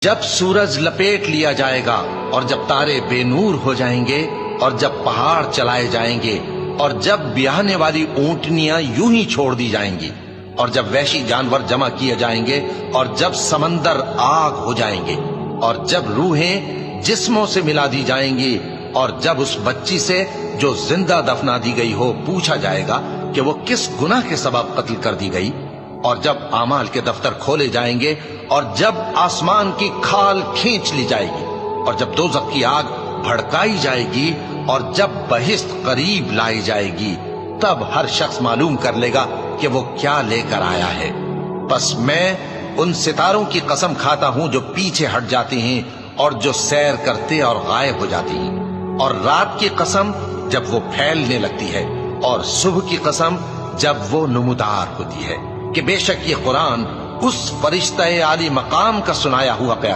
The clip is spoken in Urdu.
جب سورج لپیٹ لیا جائے گا اور جب تارے بے نور ہو جائیں گے اور جب پہاڑ چلائے جائیں گے اور جب بیاہنے والی اونٹنیاں یوں ہی چھوڑ دی جائیں گی اور جب وحشی جانور جمع کیے جائیں گے اور جب سمندر آگ ہو جائیں گے اور جب روحیں جسموں سے ملا دی جائیں گی اور جب اس بچی سے جو زندہ دفنا دی گئی ہو پوچھا جائے گا کہ وہ کس گناہ کے سبب قتل کر دی گئی، اور جب اعمال کے دفتر کھولے جائیں گے اور جب آسمان کی کھال کھینچ لی جائے گی اور جب دوزخ کی آگ بھڑکائی جائے گی اور جب بہشت قریب لائی جائے گی، تب ہر شخص معلوم کر لے گا کہ وہ کیا لے کر آیا ہے۔ بس میں ان ستاروں کی قسم کھاتا ہوں جو پیچھے ہٹ جاتی ہیں اور جو سیر کرتے اور غائب ہو جاتی ہیں، اور رات کی قسم جب وہ پھیلنے لگتی ہے، اور صبح کی قسم جب وہ نمودار ہوتی ہے، کہ بے شک یہ قرآن اس فرشتہ عالی مقام کا سنایا ہوا پیغام